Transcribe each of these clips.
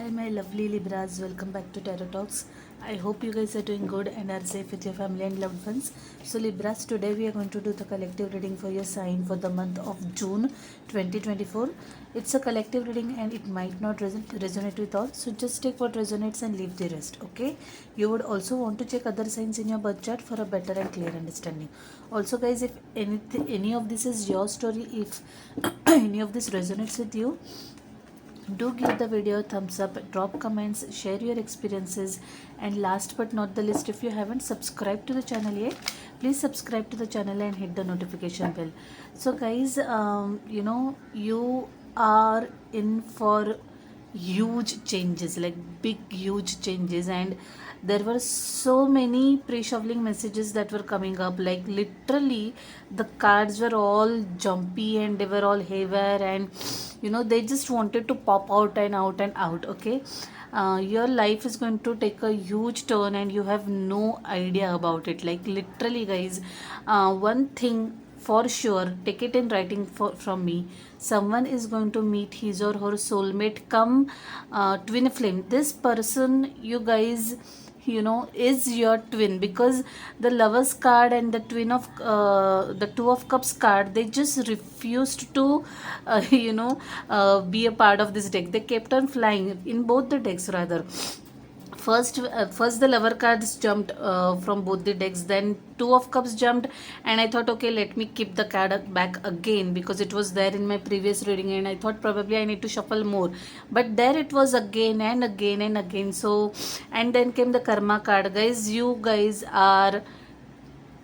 Hi, my lovely Libras. Welcome back to Tarot Talks. I hope you guys are doing good and are safe with your family and loved ones. So, Libras, today we are going to do the collective reading for your sign for the month of June 2024. It's a collective reading and it might not resonate with all. So, just take what resonates and leave the rest. Okay? You would also want to check other signs in your birth chart for a better and clear understanding. Also, guys, if any of this is your story, if any of this resonates with you, do give the video a thumbs up, drop comments, share your experiences, and last but not the least, if you haven't subscribed to the channel yet, please subscribe to the channel and hit the notification bell. So guys, you are in for huge changes, like big huge changes, and there were so many pre-shuffling messages that were coming up, like literally the cards were all jumpy and they were all haywire, and they just wanted to pop out and out and out. Okay, your life is going to take a huge turn and you have no idea about it, like literally guys. One thing for sure, take it in writing from me, someone is going to meet his or her soulmate come twin flame. This person, you guys, is your twin, because the lovers card and the the two of cups card, they just refused to be a part of this deck. They kept on flying in both the decks, rather. First the lover cards jumped from both the decks, then two of cups jumped, and I thought, okay, let me keep the card back again, because it was there in my previous reading and I thought probably I need to shuffle more, but there it was again and again and again. So, and then came the karma card. Guys, you guys are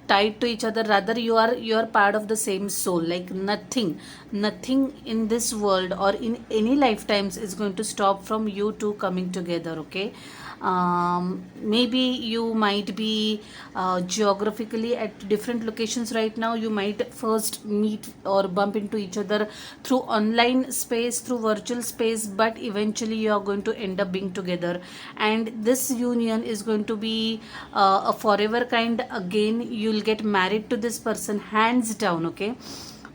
tied to each other, rather you are part of the same soul. Like nothing in this world or in any lifetimes is going to stop from you two coming together. Okay, maybe you might be geographically at different locations right now. You might first meet or bump into each other through online space, through virtual space, but eventually you are going to end up being together, and this union is going to be a forever kind. Again, you'll get married to this person, hands down. Okay,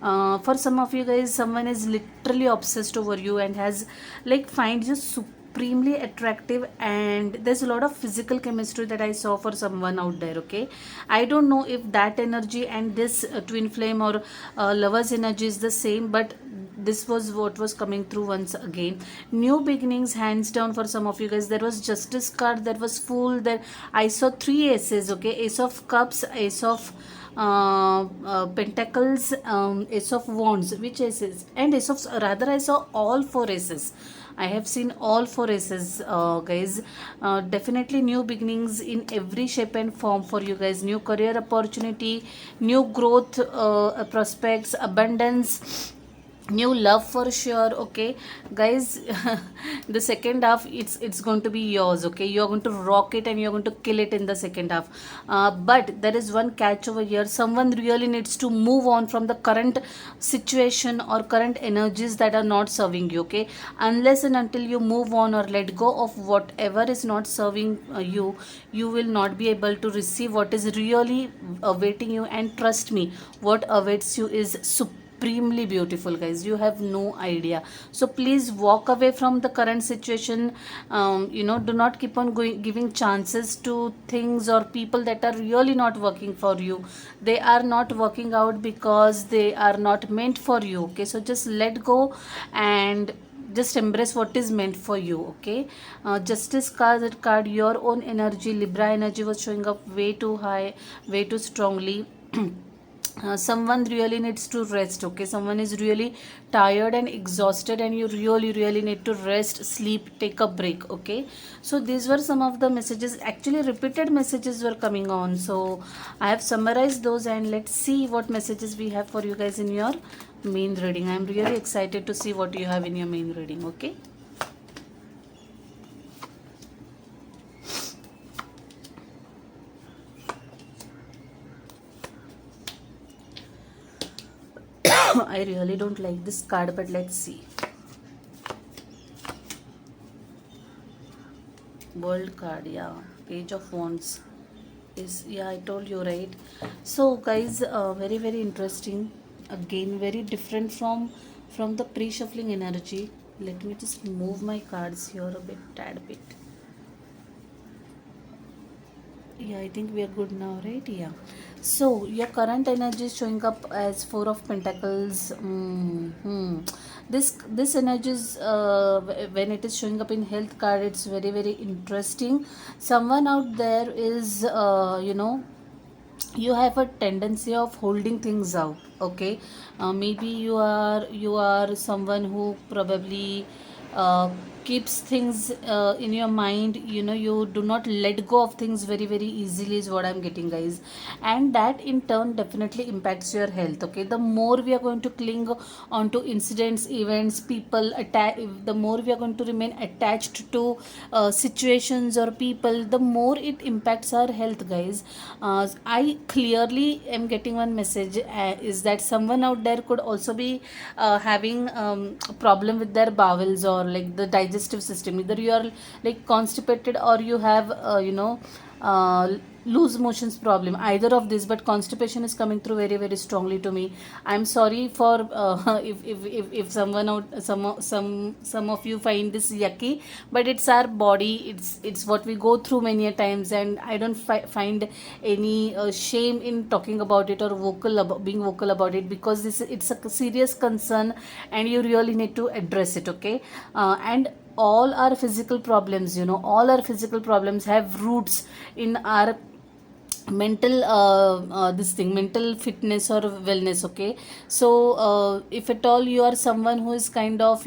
for some of you guys, someone is literally obsessed over you and has, like, find you supremely attractive, and there's a lot of physical chemistry that I saw for someone out there. Okay, I don't know if that energy and this twin flame or lover's energy is the same, but this was what was coming through once again. New beginnings, hands down. For some of you guys, there was justice card, there was fool, there I saw three aces. Okay, ace of cups, ace of pentacles, ace of wands. Which aces? And ace of, rather, I saw all four aces. I have seen all four aces, guys. Definitely new beginnings in every shape and form for you guys. New career opportunity, new growth prospects, abundance, new love for sure. Okay, guys, the second half, it's going to be yours. Okay, you're going to rock it and you're going to kill it in the second half. But there is one catch over here. Someone really needs to move on from the current situation or current energies that are not serving you. Okay, unless and until you move on or let go of whatever is not serving you, you will not be able to receive what is really awaiting you. And trust me, what awaits you is supremely beautiful, guys. You have no idea. So please walk away from the current situation. Do not keep on giving chances to things or people that are really not working for you. They are not working out because they are not meant for you. Okay, so just let go and just embrace what is meant for you. Okay, justice card, your own energy, Libra energy was showing up way too high, way too strongly. Someone really needs to rest. Okay, someone is really tired and exhausted, and you really need to rest, sleep, take a break. Okay, so these were some of the messages. Actually, repeated messages were coming on, so I have summarized those, and let's see what messages we have for you guys in your main reading. I'm really excited to see what you have in your main reading. Okay, I really don't like this card, but let's see. World card, yeah. Page of wands is, yeah, I told you, right? So guys, very interesting. Again, very different from the pre-shuffling energy. Let me just move my cards here a bit, tad bit. Yeah, I think we are good now, right? Yeah. So your current energy is showing up as Four of Pentacles. This energy is when it is showing up in health card, it's very interesting. Someone out there is you have a tendency of holding things out. Okay, maybe you are someone who probably uh, keeps things in your mind. You do not let go of things very easily is what I'm getting, guys, and that in turn definitely impacts your health. Okay, the more we are going to cling onto incidents, events, people, the more we are going to remain attached to situations or people, the more it impacts our health, guys. I clearly am getting one message, is that someone out there could also be having a problem with their bowels or like the digestive system. Either you are like constipated or you have uh, loose motions problem, either of this, but constipation is coming through very strongly to me. I'm sorry for if someone out some of you find this yucky, but it's our body, it's what we go through many a times, and I don't find any shame in talking about it or being vocal about it, because it's a serious concern and you really need to address it. Okay, and all our physical problems, all our physical problems have roots in our mental this thing, mental fitness or wellness. Okay, so if at all you are someone who is kind of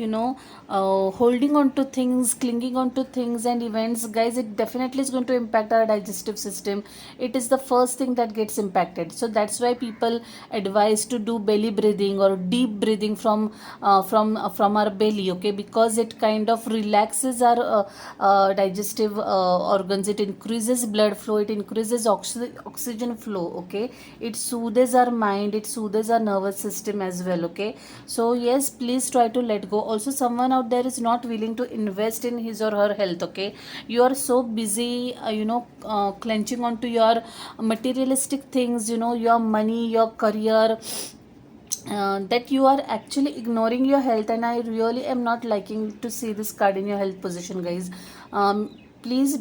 holding on to things, clinging on to things and events, guys, it definitely is going to impact our digestive system. It is the first thing that gets impacted. So that's why people advise to do belly breathing or deep breathing from our belly. Okay, because it kind of relaxes our digestive organs, it increases blood flow, it increases oxygen flow. Okay, it soothes our mind, it soothes our nervous system as well. Okay, so yes, please try to let go. Also, someone out there is not willing to invest in his or her health. Okay, you are so busy clenching onto your materialistic things, your money, your career, that you are actually ignoring your health, and I really am not liking to see this card in your health position, guys. Please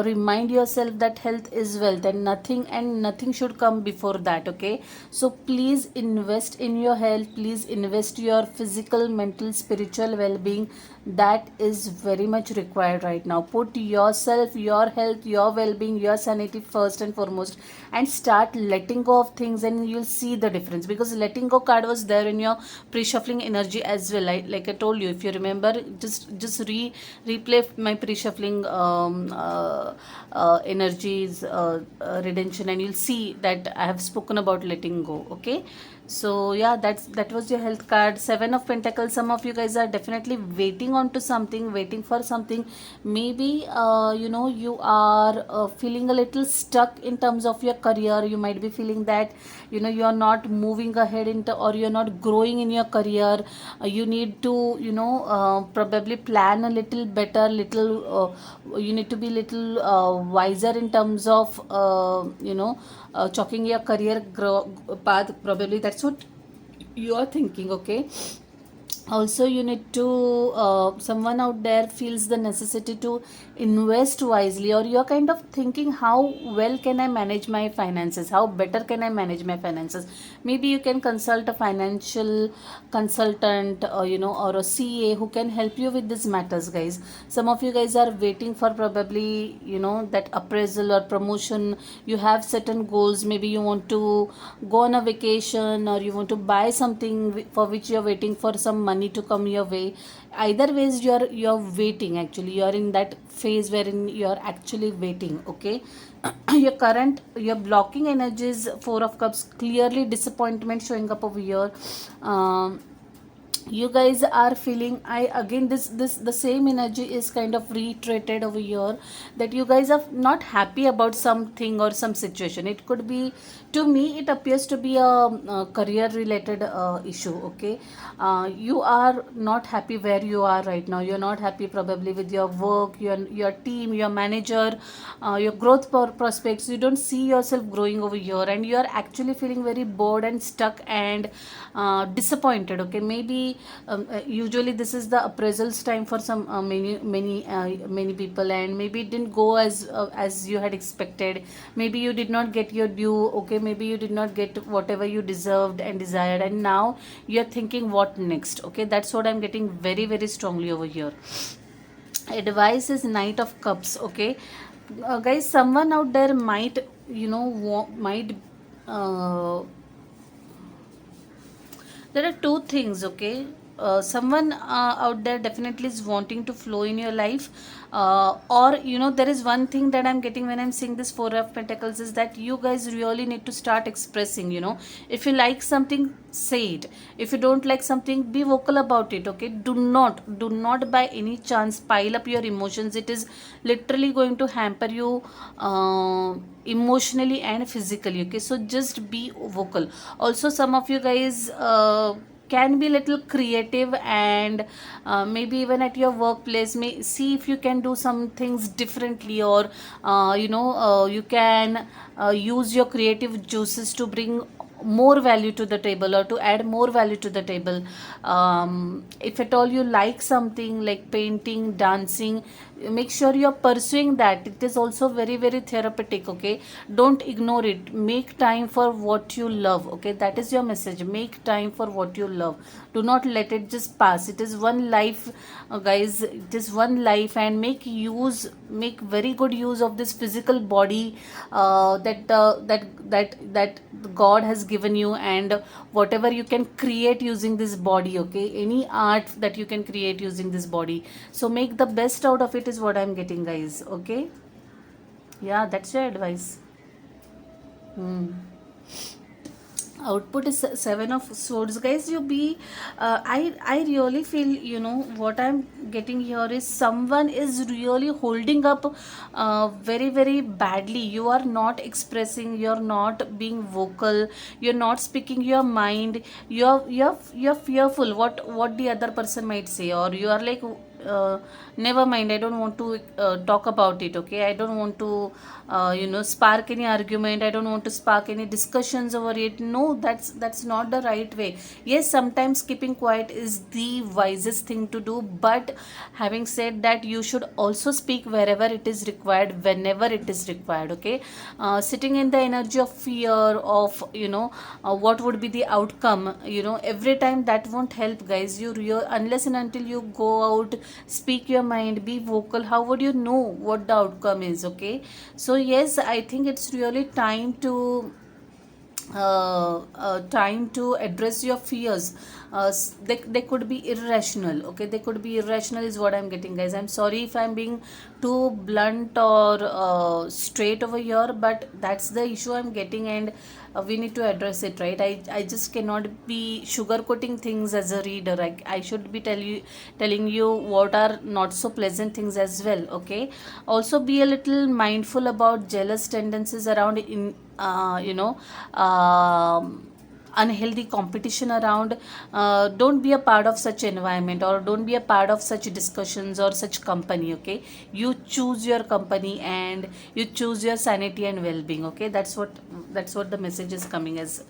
remind yourself that health is wealth, and nothing should come before that. Okay, so please invest in your health, please invest your physical, mental, spiritual well-being. That is very much required right now. Put yourself, your health, your well-being, your sanity first and foremost, and start letting go of things, and you'll see the difference. Because letting go card was there in your pre-shuffling energy as well. Like I told you, if you remember, just replay my pre-shuffling energies, redemption, and you'll see that I have spoken about letting go. Okay, so yeah, that was your health card. Seven of Pentacles. Some of you guys are definitely waiting on to something, waiting for something. Maybe you are feeling a little stuck in terms of your career. You might be feeling that you are not moving ahead into, or you're not growing in your career. You need to probably plan a little better, you need to be little wiser in terms of chalking your career path. Probably that's what you are thinking. Okay, also you need to someone out there feels the necessity to invest wisely, or you're kind of thinking, how well can I manage my finances, how better can I manage my finances. Maybe you can consult a financial consultant, or a CA who can help you with these matters, guys. Some of you guys are waiting for probably that appraisal or promotion. You have certain goals, maybe you want to go on a vacation, or you want to buy something for which you're waiting for some money to come your way. Either ways, you're waiting. Actually, you're in that phase wherein you're actually waiting. Okay, your blocking energies, Four of Cups, clearly disappointment showing up over here. um, you guys are feeling, I again, this the same energy is kind of reiterated over here, that you guys are not happy about something or some situation. It could be, to me it appears to be a career related issue. Okay, you are not happy where you are right now. You're not happy probably with your work, your team, your manager, your growth prospects. You don't see yourself growing over here, and you are actually feeling very bored and stuck and disappointed. Okay, maybe usually this is the appraisals time for some many people, and maybe it didn't go as you had expected. Maybe you did not get your due, okay, maybe you did not get whatever you deserved and desired, and now you're thinking what next. Okay, that's what I'm getting very very strongly over here. Advice is Knight of Cups. Okay, guys, someone out there might, might uh, there are two things. Okay, someone out there definitely is wanting to flow in your life, or there is one thing that I'm getting when I'm seeing this Four of Pentacles, is that you guys really need to start expressing. If you like something, say it. If you don't like something, be vocal about it. Okay, do not by any chance pile up your emotions. It is literally going to hamper you emotionally and physically. Okay, so just be vocal. Also, some of you guys can be little creative, and maybe even at your workplace, may see if you can do some things differently, or you can use your creative juices to bring more value to the table, or to add more value to the table. If at all you like something like painting, dancing, make sure you're pursuing that. It is also very very therapeutic. Okay, don't ignore it. Make time for what you love. Okay, that is your message. Make time for what you love. Do not let it just pass. It is one life, guys. It is one life, and make very good use of this physical body that God has given you, and whatever you can create using this body. Okay, any art that you can create using this body, so make the best out of it, is what I'm getting, guys. Okay, yeah, that's your advice. Hmm. Output is Seven of Swords, guys. You be I really feel, what I'm getting here is someone is really holding up very very badly. You are not expressing, you're not being vocal, you're not speaking your mind. You're fearful what the other person might say, or you are like, never mind, I don't want to talk about it. Okay, I don't want to spark any argument, I don't want to spark any discussions over it. No, that's not the right way. Yes, sometimes keeping quiet is the wisest thing to do, but having said that, you should also speak wherever it is required, whenever it is required. Okay, sitting in the energy of fear of what would be the outcome, every time, that won't help, guys. Unless and until you go out, speak your mind, be vocal, how would you know what the outcome is? Okay, so yes, I think it's really time to address your fears. They could be irrational. Okay, they could be irrational, is what I'm getting, guys. I'm sorry if I'm being too blunt or straight over here, but that's the issue I'm getting, and we need to address it, right? I just cannot be sugarcoating things as a reader. I should be telling you what are not so pleasant things as well. Okay, also be a little mindful about jealous tendencies around in unhealthy competition around. Don't be a part of such environment, or don't be a part of such discussions or such company. Okay, you choose your company, and you choose your sanity and well-being. Okay, that's what the message is coming as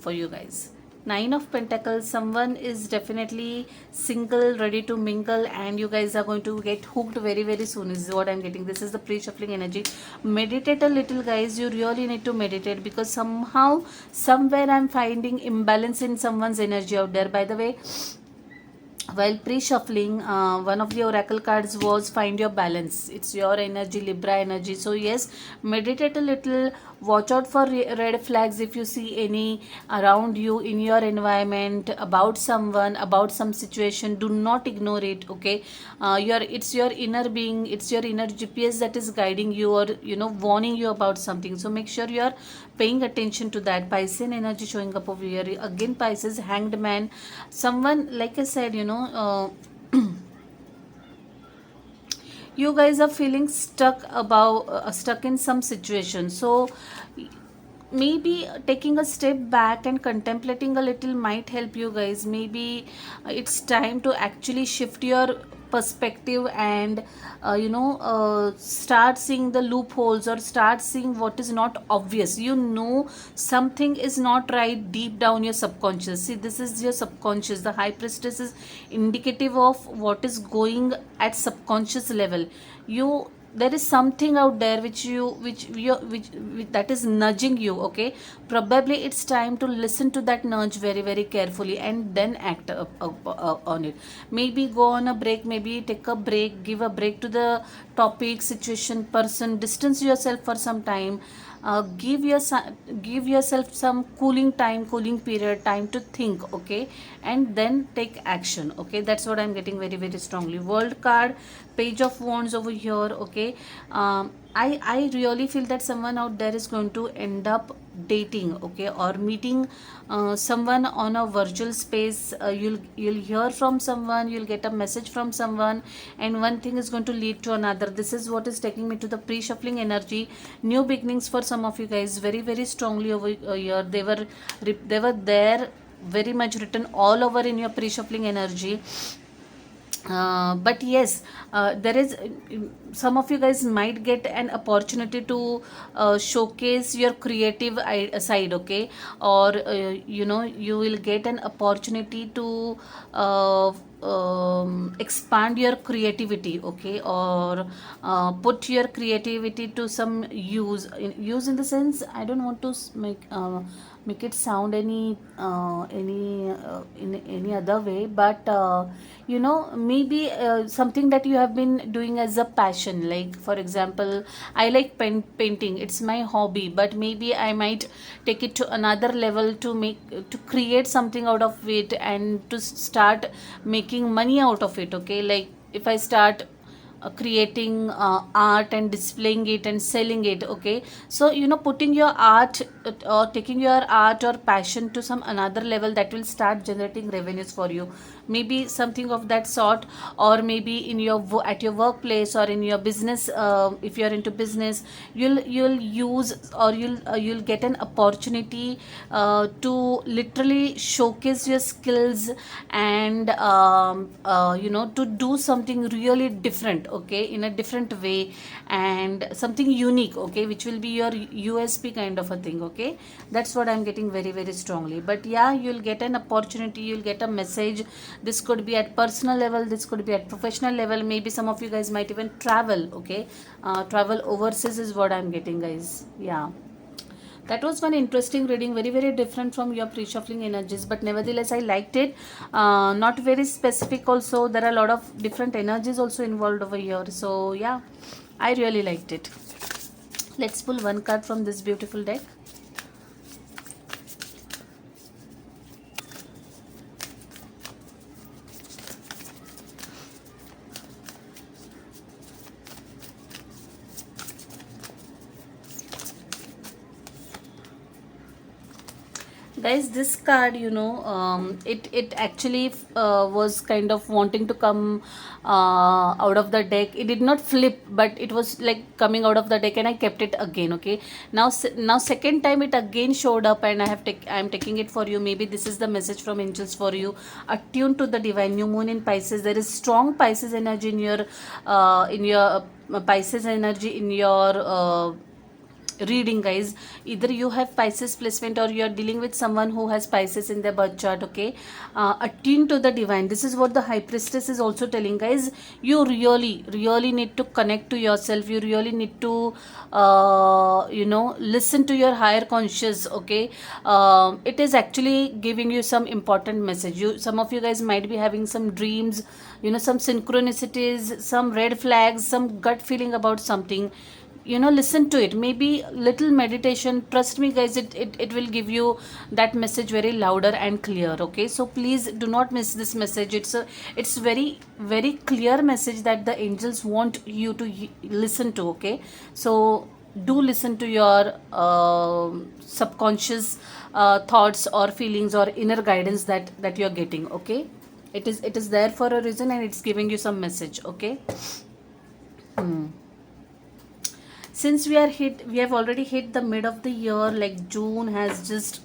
for you guys. Nine of Pentacles, someone is definitely single, ready to mingle, and you guys are going to get hooked very very soon, is what I'm getting. This is the pre-shuffling energy. Meditate a little, guys. You really need to meditate, because somehow, somewhere, I'm finding imbalance in someone's energy out there. By the way, while pre-shuffling, one of the oracle cards was find your balance. It's your energy, Libra energy. So yes, meditate a little. Watch out for red flags if you see any around you, in your environment, about someone, about some situation. Do not ignore it. Okay, it's your inner being, it's your inner GPS that is guiding you, or warning you about something. So make sure you are paying attention to that. Piscean energy showing up over here again. Pisces, Hanged Man. Someone, like I said, you guys are feeling stuck in some situation. So maybe taking a step back and contemplating a little might help you guys. Maybe it's time to actually shift your perspective, and start seeing the loopholes, or start seeing what is not obvious. Something is not right deep down your subconscious. See, this is your subconscious. The high priestess is indicative of what is going at subconscious level. You There is something out there which that is nudging you. Okay, probably it's time to listen to that nudge very very carefully, and then act on it. Maybe go on a break, maybe take a break, give a break to the topic, situation, person, distance yourself for some time. Give yourself some cooling period, time to think. Okay, and then take action. Okay, that's what I'm getting very very strongly. World card, page of wands over here. Okay, I really feel that someone out there is going to end up dating. Okay, or meeting someone on a virtual space. You'll hear from someone, you'll get a message from someone, and one thing is going to lead to another. This is what is taking me to the pre-shuffling energy. New beginnings for some of you guys, very very strongly over here. They were there, very much written all over in your pre-shuffling energy. But yes, there is some of you guys might get an opportunity to showcase your creative side. Okay, or you will get an opportunity to expand your creativity. Okay, or put your creativity to some use in the sense, I don't want to make it sound in any other way, but maybe something that you have been doing as a passion. Like for example, I like painting, it's my hobby, but maybe I might take it to another level to create something out of it, and to start making money out of it. Okay, like if I start creating art and displaying it and selling it. Okay, so putting your art or taking your art or passion to some another level, that will start generating revenues for you. Maybe something of that sort, or maybe in your at your workplace, or in your business. If you're into business, you'll use, or you'll get an opportunity to literally showcase your skills, and to do something really different. Okay, in a different way, and something unique. Okay, which will be your USP kind of a thing. Okay, that's what I'm getting very very strongly. But yeah, you'll get an opportunity, you'll get a message. This could be at personal level, this could be at professional level. Maybe some of you guys might even travel. Okay, travel overseas is what I'm getting, guys. Yeah, that was one interesting reading, very very different from your pre-shuffling energies, but nevertheless I liked it. Not very specific also, there are a lot of different energies also involved over here. So yeah, I really liked it. Let's pull one card from this beautiful deck. Guys, this card, it actually was kind of wanting to come out of the deck. It did not flip, but it was like coming out of the deck, and I kept it again. Okay, now second time it again showed up, and I'm taking it for you. Maybe this is the message from angels for you. Attuned to the divine. New moon in Pisces. There is strong Pisces energy in your Pisces energy in your reading, guys. Either you have Pisces placement, or you are dealing with someone who has Pisces in their birth chart. Okay, attune to the divine. This is what the high priestess is also telling, guys. You really need to connect to yourself. You really need to listen to your higher conscious. Okay, it is actually giving you some important message. Some of you guys might be having some dreams, some synchronicities, some red flags, some gut feeling about something. Listen to it. Maybe little meditation. Trust me, guys, it will give you that message very louder and clear. Okay, so please do not miss this message. It's very very clear message that the angels want you to listen to. Okay, so do listen to your subconscious thoughts or feelings or inner guidance that you're getting. Okay, it is there for a reason, and it's giving you some message. Okay. Since we have already hit the mid of the year, like June has just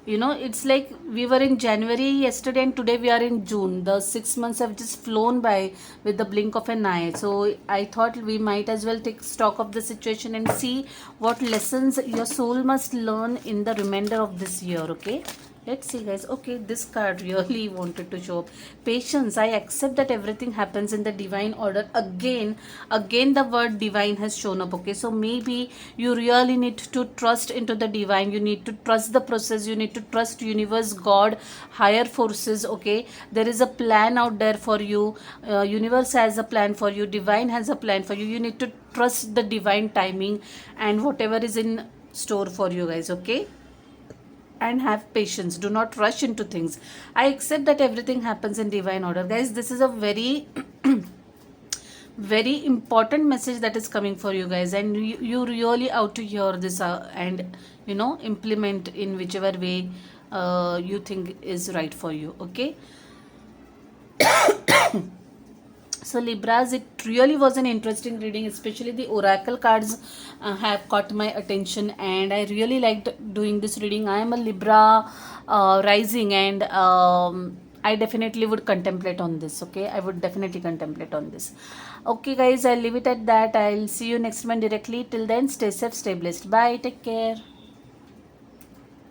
You know, it's like we were in January yesterday and today we are in June. The 6 months have just flown by with the blink of an eye. So I thought we might as well take stock of the situation and see what lessons your soul must learn in the remainder of this year. Okay, let's see, guys. Okay, this card really wanted to show up patience. I accept that everything happens in the divine order. Again the word divine has shown up. Okay, so maybe you really need to trust into the divine. You need to trust the process. You need to trust universe, God, higher forces. Okay, there is a plan out there for you. Universe has a plan for you. Divine has a plan for you. You need to trust the divine timing and whatever is in store for you, guys. Okay, and have patience. Do not rush into things. I accept that everything happens in divine order, guys. This is a very very important message that is coming for you guys, and you really out to hear this and implement in whichever way you think is right for you. Okay, so Libras, it really was an interesting reading, especially the oracle cards have caught my attention, and I really liked doing this reading. I am a Libra rising, and I definitely would contemplate on this. Okay, I would definitely contemplate on this. Okay, guys, I'll leave it at that. I'll see you next month directly. Till then, stay safe, stay blessed. Bye, take care.